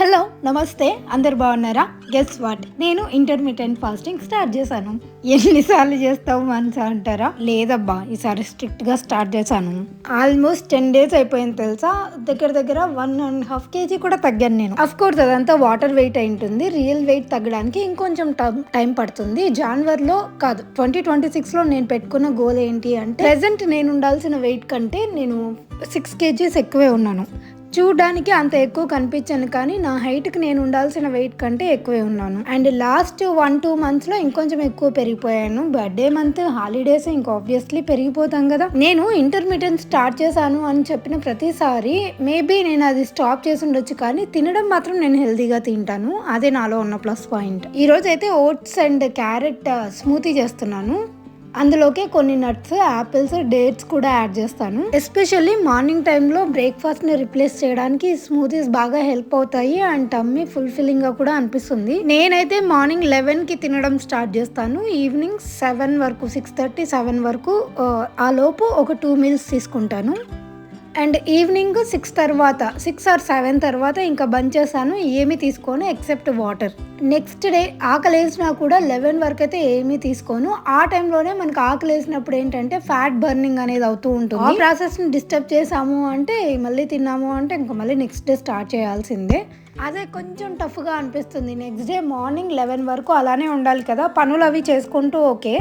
Hello నమస్తే, అందరు బాగున్నారా? గెస్ వాట్, నేను ఇంటర్మీడియట్ ఫాస్టింగ్ స్టార్ట్ చేశాను. ఎన్నిసార్లు చేస్తావు మనసు అంటారా? లేదబ్బా, ఈసారి స్ట్రిక్ట్గా స్టార్ట్ చేశాను. ఆల్మోస్ట్ 10 days అయిపోయింది తెలుసా. దగ్గర 1.5 kg కూడా తగ్గాను నేను. అఫ్ కోర్స్ అదంతా వాటర్ వెయిట్ అయి ఉంటుంది. రియల్ వెయిట్ తగ్గడానికి ఇంకొంచెం టైం పడుతుంది. జనవరిలో కాదు, 2026లో నేను పెట్టుకున్న గోల్ ఏంటి అంటే, ప్రెసెంట్ నేను ఉండాల్సిన వెయిట్ కంటే నేను 6 kgs ఎక్కువే ఉన్నాను. చూడడానికి అంత ఎక్కువ కనిపించాను, కానీ నా హైట్కి నేను ఉండాల్సిన వెయిట్ కంటే ఎక్కువే ఉన్నాను. అండ్ లాస్ట్ 1-2 monthsలో ఇంకొంచెం ఎక్కువ పెరిగిపోయాను. బర్త్డే మంత్, హాలిడేస్, ఇంకా ఆబ్వియస్లీ పెరిగిపోతాం కదా. నేను ఇంటర్మీడియట్ స్టార్ట్ చేశాను అని చెప్పిన ప్రతిసారి మేబీ నేను అది స్టాప్ చేసి ఉండొచ్చు, కానీ తినడం మాత్రం నేను హెల్తీగా తింటాను. అదే నాలో ఉన్న ప్లస్ పాయింట్. ఈ రోజు అయితే ఓట్స్ అండ్ క్యారెట్ స్మూతీ చేస్తున్నాను. అందులోకి కొన్ని నట్స్, యాపిల్స్, డేట్స్ కూడా యాడ్ చేస్తాను. ఎస్పెషల్లీ మార్నింగ్ టైంలో బ్రేక్ఫాస్ట్ని రిప్లేస్ చేయడానికి స్మూతీస్ బాగా హెల్ప్ అవుతాయి. అండ్ టమ్మీ ఫుల్ఫిల్లింగ్గా కూడా అనిపిస్తుంది. నేనైతే మార్నింగ్ 11కి తినడం స్టార్ట్ చేస్తాను. ఈవినింగ్ 7 వరకు, 6:30, 7 వరకు ఆ లోపు ఒక 2 meals తీసుకుంటాను. అండ్ ఈవినింగ్ 6 తర్వాత, 6 or 7 తర్వాత ఇంకా బంద్ చేశాను. ఏమీ తీసుకోను ఎక్సెప్ట్ వాటర్. నెక్స్ట్ డే ఆకలి వేసినా కూడా 11 వరకు అయితే ఏమీ తీసుకోను. ఆ టైంలోనే మనకు ఆకలి వేసినప్పుడు ఏంటంటే ఫ్యాట్ బర్నింగ్ అనేది అవుతూ ఉంటుంది. ఆ ప్రాసెస్ని డిస్టర్బ్ చేసాము అంటే, మళ్ళీ తిన్నాము అంటే ఇంకా మళ్ళీ నెక్స్ట్ డే స్టార్ట్ చేయాల్సిందే. అదే కొంచెం టఫ్గా అనిపిస్తుంది. నెక్స్ట్ డే మార్నింగ్ 11 వరకు అలానే ఉండాలి కదా. పనులు అవి చేసుకుంటూ ఓకే,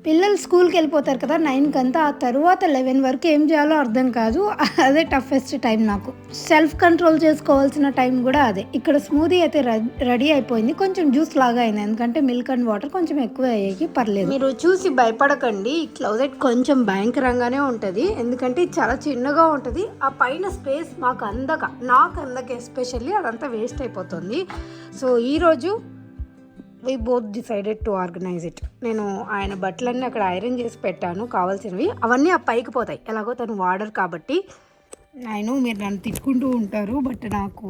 పిల్లలు స్కూల్కి వెళ్ళిపోతారు కదా 9కి అంతా. ఆ తర్వాత 11 వరకు ఏం చేయాలో అర్థం కాదు. అదే టఫెస్ట్ టైం నాకు. సెల్ఫ్ కంట్రోల్ చేసుకోవాల్సిన టైం కూడా అదే. ఇక్కడ స్మూదీ అయితే రెడీ అయిపోయింది. కొంచెం జ్యూస్ లాగా అయింది, ఎందుకంటే మిల్క్ అండ్ వాటర్ కొంచెం ఎక్కువ అయ్యాయి. పర్లేదు, మీరు చూసి భయపడకండి. ఈ క్లోజెట్ కొంచెం భయంకరంగానే ఉంటుంది, ఎందుకంటే చాలా చిన్నగా ఉంటుంది. ఆ పైన స్పేస్ నాకు అందక ఎస్పెషల్లీ అదంతా వేస్ట్ అయిపోతుంది. సో ఈరోజు we both decided to organize it. నేను ఆయన బట్టలన్నీ అక్కడ ఐరన్ చేసి పెట్టాను, కావాల్సినవి. అవన్నీ ఆ పైకి పోతాయి, ఎలాగో తను వాడరు కాబట్టి. నేను, మీరు నన్ను తిట్టుకుంటూ ఉంటారు, బట్ నాకు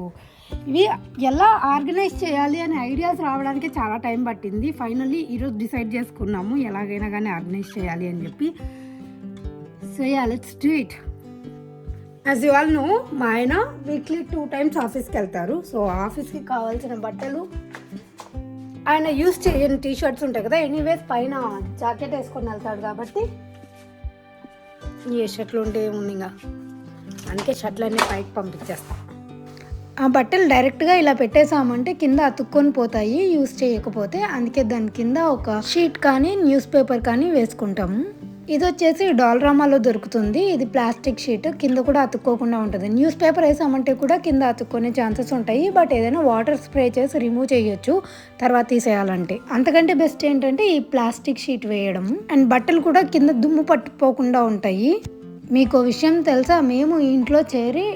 ఇవి ఎలా ఆర్గనైజ్ చేయాలి అనే ఐడియాస్ రావడానికి చాలా టైం పట్టింది. ఫైనల్లీ ఈరోజు డిసైడ్ చేసుకున్నాము ఎలాగైనా కానీ ఆర్గనైజ్ చేయాలి అని చెప్పి. So yeah, let's do it. As you all know, మా ఆయన వీక్లీ 2 times ఆఫీస్కి వెళ్తారు. సో ఆఫీస్కి కావాల్సిన బట్టలు, ఆయన యూస్ చేయని టీ-షర్ట్స్ ఉంటాయి కదా, ఎనీవేస్ పైన జాకెట్ వేసుకొని వెళ్తాడు కాబట్టి ఏ షర్ట్లు ఉంటే ఏముంది, ఇంకా అందుకే షర్ట్లన్నీ పైకి పంపించేస్తాం. ఆ బట్టలు డైరెక్ట్గా ఇలా పెట్టేసామంటే కింద అతుక్కొని పోతాయి యూస్ చేయకపోతే. అందుకే దాని కింద ఒక షీట్ కానీ న్యూస్ పేపర్ కానీ వేసుకుంటాము. ఇది వచ్చేసి డాల్రామాలో దొరుకుతుంది. ఇది ప్లాస్టిక్ షీట్, కింద కూడా అతుక్కోకుండా ఉంటుంది. న్యూస్ పేపర్ వేసామంటే కూడా కింద అతుక్కునే ఛాన్సెస్ ఉంటాయి, బట్ ఏదైనా వాటర్ స్ప్రే చేసి రిమూవ్ చేయొచ్చు తర్వాత తీసేయాలంటే. అంతకంటే బెస్ట్ ఏంటంటే ఈ ప్లాస్టిక్ షీట్ వేయడం. అండ్ బట్టలు కూడా కింద దుమ్ము పట్టుకోకుండా ఉంటాయి. మీకు విషయం తెలుసా, మేము ఈ ఇంట్లో చేరి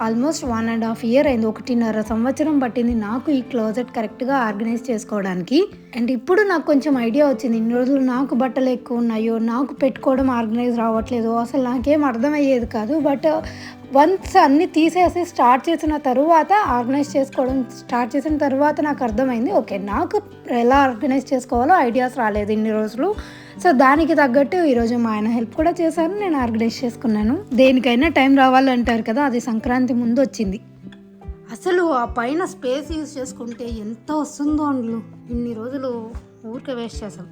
ఆల్మోస్ట్ 1.5 year అయింది. 1.5 సంవత్సరం పట్టింది నాకు ఈ క్లోజెట్ కరెక్ట్గా ఆర్గనైజ్ చేసుకోవడానికి. అండ్ ఇప్పుడు నాకు కొంచెం ఐడియా వచ్చింది, ఇన్ని రోజులు నాకు బట్టలు ఎక్కువ ఉన్నాయో, నాకు పెట్టుకోవడం ఆర్గనైజ్ రావట్లేదు, అసలు నాకేం అర్థమయ్యేది కాదు. బట్ వన్స్ అన్నీ తీసేసి స్టార్ట్ చేసిన తర్వాత, ఆర్గనైజ్ చేసుకోవడం స్టార్ట్ చేసిన తర్వాత నాకు అర్థమైంది, ఓకే నాకు ఎలా ఆర్గనైజ్ చేసుకోవాలో ఐడియాస్ రాలేదు ఇన్ని రోజులు. సో దానికి తగ్గట్టు ఈరోజు మా ఆయన హెల్ప్ కూడా చేశారు, నేను ఆర్గనైజ్ చేసుకున్నాను. దేనికైనా టైం రావాలంటారు కదా, అది సంక్రాంతి ముందు వచ్చింది. అసలు ఆ పైన స్పేస్ యూజ్ చేసుకుంటే ఎంత వస్తుందో అందులో. ఇన్ని రోజులు ఊరికే వేస్ట్ చేసాం.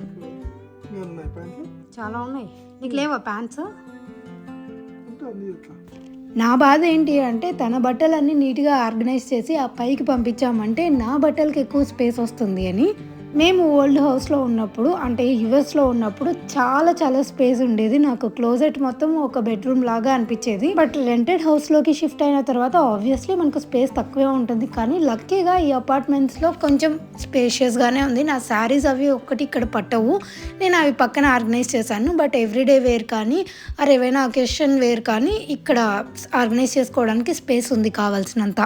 చాలా ఉన్నాయి. నీకు లేవా ప్యాంట్స్? నా బాధ ఏంటి అంటే, తన బట్టలన్నీ నీట్గా ఆర్గనైజ్ చేసి ఆ పైకి పంపించామంటే నా బట్టలకి ఎక్కువ స్పేస్ వస్తుంది అని. మేము ఓల్డ్ హౌస్లో ఉన్నప్పుడు, అంటే యుఎస్లో ఉన్నప్పుడు చాలా స్పేస్ ఉండేది. నాకు క్లోజెట్ మొత్తం ఒక బెడ్రూమ్ లాగా అనిపించేది. బట్ రెంటెడ్ హౌస్లోకి షిఫ్ట్ అయిన తర్వాత ఆబ్వియస్లీ మనకు స్పేస్ తక్కువే ఉంటుంది, కానీ లక్కీగా ఈ అపార్ట్మెంట్స్లో కొంచెం స్పేషియస్గానే ఉంది. నా శారీస్ అవి ఒక్కటి ఇక్కడ పట్టవు, నేను అవి పక్కన ఆర్గనైజ్ చేశాను. బట్ ఎవ్రీడే వేర్ కానీ ఏవైనా అకేషన్ వేర్ కానీ ఇక్కడ ఆర్గనైజ్ చేసుకోవడానికి స్పేస్ ఉంది కావాల్సినంత.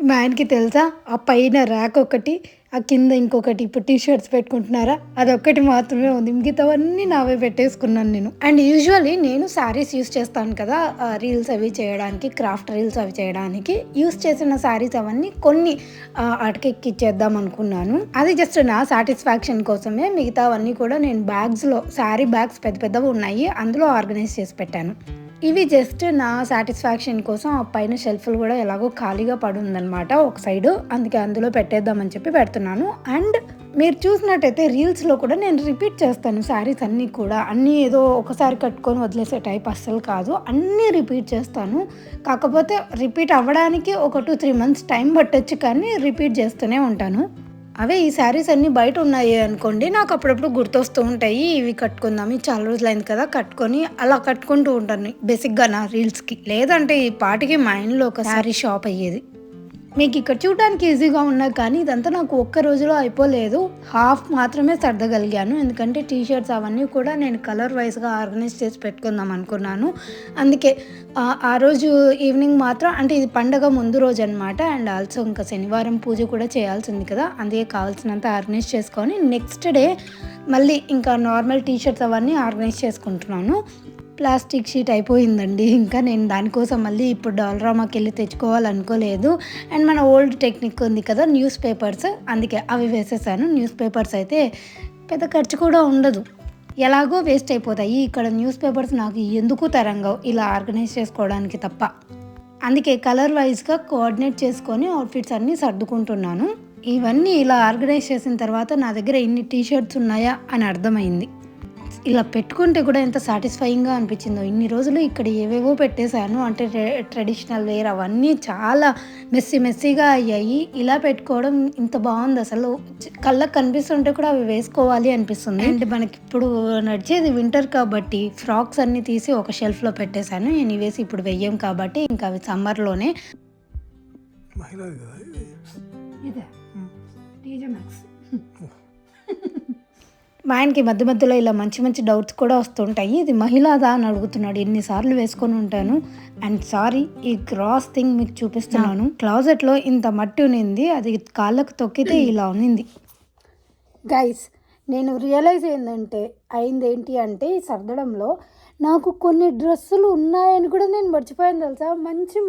మా ఆయనకి తెలుసా, ఆ పైన ర్యాక్ ఒకటి, ఆ కింద ఇంకొకటి. ఇప్పుడు టీ-షర్ట్స్ పెట్టుకుంటున్నారా, అదొక్కటి మాత్రమే ఉంది, మిగతావన్నీ నావే పెట్టేసుకున్నాను నేను. అండ్ యూజువల్లీ నేను శారీస్ యూస్ చేస్తాను కదా, రీల్స్ అవి చేయడానికి, క్రాఫ్ట్ రీల్స్ అవి చేయడానికి యూస్ చేసిన శారీస్ అవన్నీ కొన్ని అటకెక్కిచ్చేద్దాం అనుకున్నాను. అది జస్ట్ నా సాటిస్ఫాక్షన్ కోసమే. మిగతావన్నీ కూడా నేను బ్యాగ్స్లో, శారీ బ్యాగ్స్ పెద్దవి ఉన్నాయి, అందులో ఆర్గనైజ్ చేసి పెట్టాను. ఇవి జస్ట్ నా సాటిస్ఫాక్షన్ కోసం ఆ పైన షెల్ఫ్లు కూడా ఎలాగో ఖాళీగా పడి ఉందన్నమాట ఒక సైడు, అందుకే అందులో పెట్టేద్దామని చెప్పి పెడుతున్నాను. అండ్ మీరు చూసినట్టయితే రీల్స్లో కూడా నేను రిపీట్ చేస్తాను శారీస్ అన్నీ కూడా, అన్నీ ఏదో ఒకసారి కట్టుకొని వదిలేసే టైప్ అస్సలు కాదు, అన్నీ రిపీట్ చేస్తాను. కాకపోతే రిపీట్ అవ్వడానికి ఒక 2-3 months టైం పట్టొచ్చు, కానీ రిపీట్ చేస్తూనే ఉంటాను. అవే ఈ శారీస్ అన్నీ బయట ఉన్నాయి అనుకోండి, నాకు అప్పుడప్పుడు గుర్తొస్తూ ఉంటాయి, ఇవి కట్టుకుందాం, ఇది చాలా రోజులైంది కదా కట్టుకొని, అలా కట్టుకుంటూ ఉంటాను బేసిక్గా నా రీల్స్కి. లేదంటే ఈ పాటికి మా ఇంట్లో ఒక శారీ షాప్ అయ్యేది. మీకు ఇక్కడ చూడడానికి ఈజీగా ఉన్నాయి, కానీ ఇదంతా నాకు ఒక్క రోజులో అయిపోలేదు. హాఫ్ మాత్రమే సర్దగలిగాను, ఎందుకంటే టీషర్ట్స్ అవన్నీ కూడా నేను కలర్ వైజ్గా ఆర్గనైజ్ చేసి పెట్టుకుందాం అనుకున్నాను. అందుకే ఆ రోజు ఈవినింగ్ మాత్రం, అంటే ఇది పండగ ముందు రోజు అనమాట, అండ్ ఆల్సో ఇంకా శనివారం పూజ కూడా చేయాల్సింది కదా, అందుకే కావాల్సినంత ఆర్గనైజ్ చేసుకొని నెక్స్ట్ డే మళ్ళీ ఇంకా నార్మల్ టీషర్ట్స్ అవన్నీ ఆర్గనైజ్ చేసుకుంటున్నాను. ప్లాస్టిక్ షీట్ అయిపోయిందండి, ఇంకా నేను దానికోసం మళ్ళీ ఇప్పుడు డాలరామాకి వెళ్ళి తెచ్చుకోవాలనుకోలేదు. అండ్ మన ఓల్డ్ టెక్నిక్ ఉంది కదా న్యూస్ పేపర్స్, అందుకే అవి వేసేసాను. న్యూస్ పేపర్స్ అయితే పెద్ద ఖర్చు కూడా ఉండదు, ఎలాగో వేస్ట్ అయిపోతాయి. ఇక్కడ న్యూస్ పేపర్స్ నాకు ఎందుకు తరంగా ఇలా ఆర్గనైజ్ చేసుకోవడానికి తప్ప, అందుకే కలర్ వైజ్గా కోఆర్డినేట్ చేసుకొని అవుట్ఫిట్స్ అన్నీ సర్దుకుంటున్నాను. ఇవన్నీ ఇలా ఆర్గనైజ్ చేసిన తర్వాత నా దగ్గర ఇన్ని టీషర్ట్స్ ఉన్నాయా అని అర్థమైంది. ఇలా పెట్టుకుంటే కూడా ఎంత సాటిస్ఫైయింగ్గా అనిపించిందో. ఇన్ని రోజులు ఇక్కడ ఏవేవో పెట్టేశాను, అంటే ట్రెడిషనల్ వేర్ అవన్నీ చాలా మెస్సీగా అయ్యాయి. ఇలా పెట్టుకోవడం ఇంత బాగుంది, అసలు కళ్ళకు కనిపిస్తుంటే కూడా అవి వేసుకోవాలి అనిపిస్తుంది. అండ్ మనకి ఇప్పుడు నడిచేది వింటర్ కాబట్టి ఫ్రాక్స్ అన్నీ తీసి ఒక షెల్ఫ్లో పెట్టేశాను. నేను వేసి ఇప్పుడు వెయ్యం కాబట్టి ఇంకా అవి సమ్మర్లోనే. మా ఆయనకి మధ్య మధ్యలో ఇలా మంచి డౌట్స్ కూడా వస్తుంటాయి, ఇది మహిళదా అని అడుగుతున్నాడు. ఎన్నిసార్లు వేసుకొని ఉంటాను. అండ్ సారీ, ఈ గ్రాస్ థింగ్ మీకు చూపిస్తున్నాను. క్లాజెట్లో ఇంత మట్టి ఉన్నింది, అది కాళ్ళకు తొక్కితే ఇలా ఉన్నింది. గైస్, నేను రియలైజ్ అయింది ఏంటి అంటే ఈ సర్దడంలో నాకు కొన్ని డ్రెస్సులు ఉన్నాయని కూడా నేను మర్చిపోయాను తెలుసా.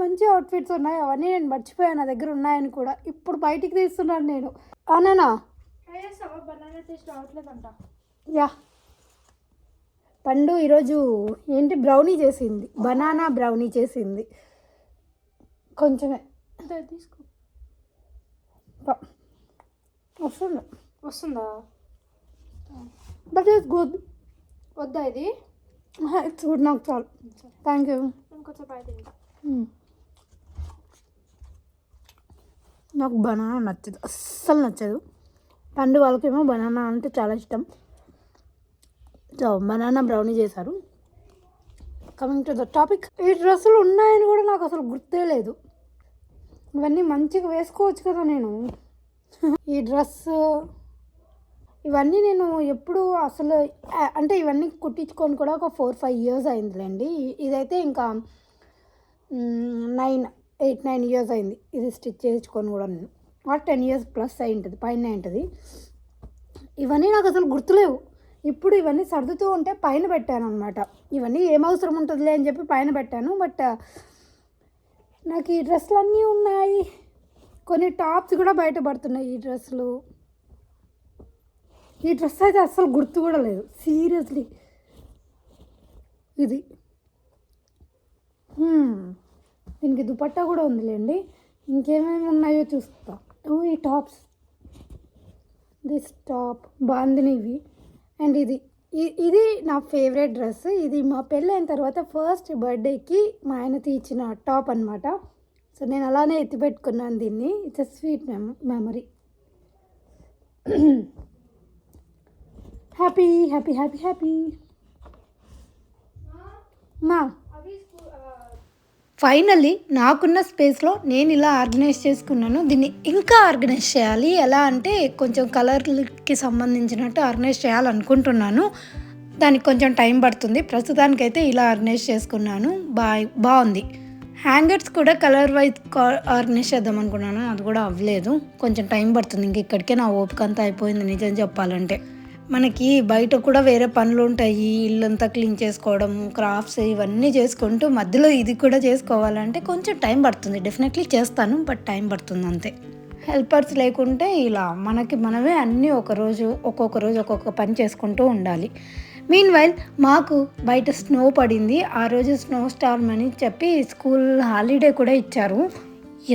మంచి అవుట్ఫిట్స్ ఉన్నాయి, అవన్నీ నేను మర్చిపోయాను నా దగ్గర ఉన్నాయని కూడా. ఇప్పుడు బయటికి తీస్తున్నాను నేను. అవునా? Banana taste రావట్లేదంట. యా, పండు ఈరోజు ఏంటి బ్రౌనీ చేసింది, బనానా బ్రౌనీ చేసింది. కొంచెమే తీసుకో. వస్తుందా? But it's good. వద్దా ఇది? ఇట్స్ గుడ్, నాకు చాలు. Thank you. నాకు బనానా నచ్చదు, అస్సలు నచ్చదు. పండు వాళ్ళకేమో బనానా అంటే చాలా ఇష్టం. సో బనానా బ్రౌనీ చేశారు. కమింగ్ టు ద టాపిక్, ఈ డ్రెస్సులు ఉన్నాయని కూడా నాకు అసలు గుర్తే లేదు. ఇవన్నీ మంచిగా వేసుకోవచ్చు కదా నేను. ఈ డ్రెస్ ఇవన్నీ నేను ఎప్పుడు అసలు, అంటే ఇవన్నీ కుట్టించుకొని కూడా ఒక 4-5 years అయిందిలేండి. ఇదైతే ఇంకా 8-9 years అయింది ఇది స్టిచ్ చేయించుకొని కూడా. నేను 10 years ప్లస్ అయి ఉంటుంది, పైన ఉంటుంది. ఇవన్నీ నాకు అసలు గుర్తులేవు. ఇప్పుడు ఇవన్నీ సర్దుతూ ఉంటే పైన పెట్టాను అనమాట. ఇవన్నీ ఏమవసరం ఉంటుందిలే అని చెప్పి పైన పెట్టాను. బట్ నాకు ఈ డ్రెస్సులు అన్నీ ఉన్నాయి, కొన్ని టాప్స్ కూడా బయటపడుతున్నాయి. ఈ డ్రెస్సులు, ఈ డ్రెస్ అయితే అస్సలు గుర్తు కూడా లేదు సీరియస్లీ. ఇది దీనికి దుపట్టా కూడా ఉందిలేండి. ఇంకేమేమి ఉన్నాయో చూస్తా. ఈ టాప్స్, దిస్ టాప్ బాగుంది ఇవి. అండ్ ఇది నా ఫేవరెట్ డ్రెస్. ఇది మా పెళ్ళైన తర్వాత ఫస్ట్ బర్త్డేకి మా ఆయన తీర్చిన టాప్ అనమాట. సో నేను అలానే ఎత్తిపెట్టుకున్నాను దీన్ని. It's a sweet memory. Happy happy happy happy మా ఫైనల్లీ నాకున్న స్పేస్లో నేను ఇలా ఆర్గనైజ్ చేసుకున్నాను. దీన్ని ఇంకా ఆర్గనైజ్ చేయాలి. ఎలా అంటే కొంచెం కలర్కి సంబంధించినట్టు ఆర్గనైజ్ చేయాలనుకుంటున్నాను. దానికి కొంచెం టైం పడుతుంది. ప్రస్తుతానికైతే ఇలా ఆర్గనైజ్ చేసుకున్నాను. బాగుంది. హ్యాంగర్స్ కూడా కలర్ వైజ్ ఆర్గనైజ్ చేద్దాం అనుకున్నాను, అది కూడా అవ్వలేదు. కొంచెం టైం పడుతుంది. ఇంక ఇక్కడికే నా ఓపిక అంతా అయిపోయింది నిజం చెప్పాలంటే. మనకి బయట కూడా వేరే పనులు ఉంటాయి, ఇల్లంతా క్లీన్ చేసుకోవడం, క్రాఫ్ట్స్ ఇవన్నీ చేసుకుంటూ మధ్యలో ఇది కూడా చేసుకోవాలంటే కొంచెం టైం పడుతుంది. డెఫినెట్లీ చేస్తాను, బట్ టైం పడుతుంది అంతే. హెల్పర్స్ లేకుంటే ఇలా మనమే అన్నీ ఒక్కొక్క రోజు ఒక్కొక్క పని చేసుకుంటూ ఉండాలి. మీన్ వైల్ మాకు బయట స్నో పడింది. ఆ రోజు స్నో స్టార్మ్ అని చెప్పి స్కూల్ హాలిడే కూడా ఇచ్చారు.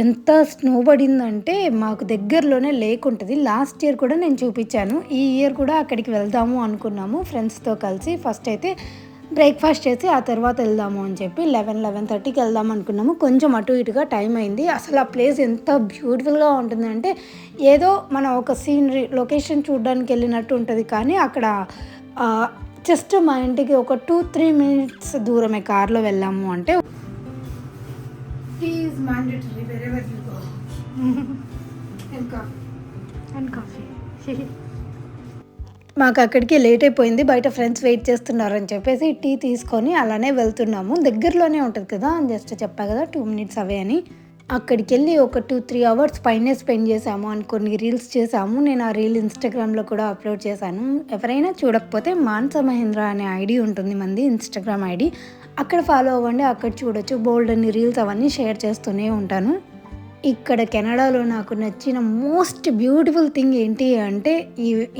ఎంత స్నో పడిందంటే మాకు దగ్గరలోనే లేక్ ఉంటుంది. లాస్ట్ ఇయర్ కూడా నేను చూపించాను. ఈ ఇయర్ కూడా అక్కడికి వెళ్దాము అనుకున్నాము ఫ్రెండ్స్తో కలిసి. ఫస్ట్ అయితే బ్రేక్ఫాస్ట్ చేసి ఆ తర్వాత వెళ్దాము అని చెప్పి 11-11:30కి వెళ్దాం అనుకున్నాము. కొంచెం అటు ఇటుగా టైం అయింది. అసలు ఆ ప్లేస్ ఎంత బ్యూటిఫుల్గా ఉంటుందంటే ఏదో మనం ఒక సీనరీ లొకేషన్ చూడడానికి వెళ్ళినట్టు ఉంటుంది. కానీ అక్కడ జస్ట్ మా ఇంటికి ఒక 2-3 మినిట్స్ దూరమే కార్లో వెళ్ళాము అంటే. Tea is mandatory wherever you go. And coffee. మాకు అక్కడికి లేట్ అయిపోయింది. బయట ఫ్రెండ్స్ వెయిట్ చేస్తున్నారని చెప్పేసి టీ తీసుకొని అలానే వెళ్తున్నాము. దగ్గరలోనే ఉంటుంది కదా, జస్ట్ చెప్పా కదా 2 మినిట్స్ అవే అని. అక్కడికి వెళ్ళి ఒక 2-3 అవర్స్ పైనే స్పెండ్ చేసాము అని కొన్ని రీల్స్ చేసాము. నేను ఆ రీల్ ఇన్స్టాగ్రామ్లో కూడా అప్లోడ్ చేశాను. ఎవరైనా చూడకపోతే మానస మహేంద్ర అనే ఐడి ఉంటుంది మంది, ఇన్స్టాగ్రామ్ ఐడి. అక్కడ ఫాలో అవ్వండి, అక్కడ చూడొచ్చు. బోల్డ్ అన్ని రీల్స్ అవన్నీ షేర్ చేస్తూనే ఉంటాను. ఇక్కడ కెనడాలో నాకు నచ్చిన మోస్ట్ బ్యూటిఫుల్ థింగ్ ఏంటి అంటే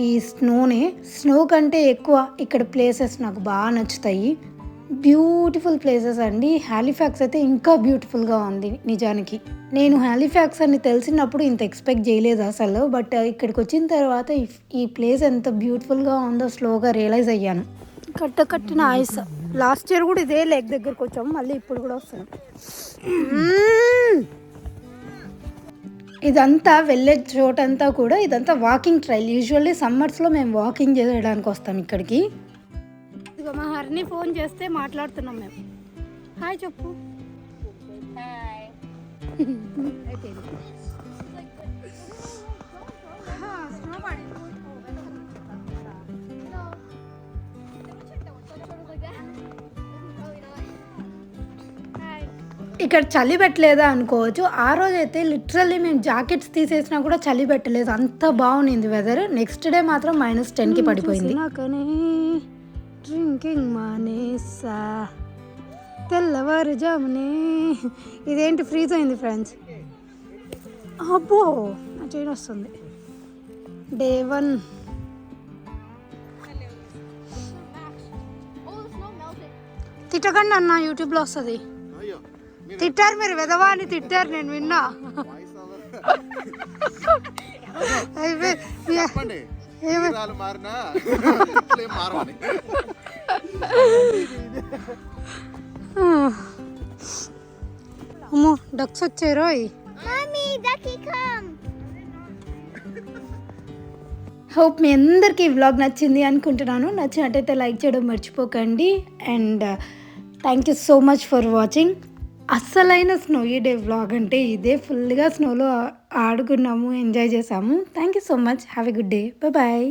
ఈ స్నో కంటే ఎక్కువ ఇక్కడ ప్లేసెస్ నాకు బాగా నచ్చుతాయి. బ్యూటిఫుల్ ప్లేసెస్ అండి. హాలిఫాక్స్ అయితే ఇంకా బ్యూటిఫుల్గా ఉంది నిజానికి. నేను హాలిఫాక్స్ అని తెలిసినప్పుడు ఇంత ఎక్స్పెక్ట్ చేయలేదు అసలు. బట్ ఇక్కడికి వచ్చిన తర్వాత ఈ ప్లేస్ ఎంత బ్యూటిఫుల్గా ఉందో స్లోగా రియలైజ్ అయ్యాను. కట్టిన ఐస్. లాస్ట్ ఇయర్ కూడా ఇదే లేక్ దగ్గరకు వచ్చాము, మళ్ళీ ఇప్పుడు కూడా వస్తున్నాం. ఇదంతా వెళ్ళే చోటంతా కూడా ఇదంతా వాకింగ్ ట్రైల్. యూజువల్లీ సమ్మర్స్లో మేము వాకింగ్ చేయడానికి వస్తాం ఇక్కడికి. ఇదిగో మా హరిని ఫోన్ చేస్తే మాట్లాడుతున్నాం మేము. హాయ్ చెప్పు. ఇక్కడ చలి పెట్టలేదా అనుకోవచ్చు. ఆ రోజు అయితే లిటరల్లీ మేము జాకెట్స్ తీసేసినా కూడా చలి పెట్టలేదు, అంత బాగుంది వెదర్. నెక్స్ట్ డే మాత్రం -10కి పడిపోయింది. డ్రింకింగ్ మానేసా తెల్లవారుజామునే. ఇదేంటి ఫ్రీజ్ అయింది ఫ్రెండ్స్. అబ్బో నా చైన్ వస్తుంది. డే 1 తిట్టకండి అన్న, యూట్యూబ్లో వస్తుంది. తిట్టారు మీరు, వెదవా అని తిట్టారు, నేను విన్నా. అమ్మో డక్స్ వచ్చారో. హోప్ మీ అందరికీ వ్లాగ్ నచ్చింది అనుకుంటున్నాను. నచ్చినట్టయితే లైక్ చేయడం మర్చిపోకండి. And thank you so much for watching. అస్సలైన స్నోయీ డే వ్లాగ్ అంటే ఇదే. ఫుల్గా స్నోలో ఆడుకున్నాము, ఎంజాయ్ చేసాము. Thank you so much. Have a good day. Bye.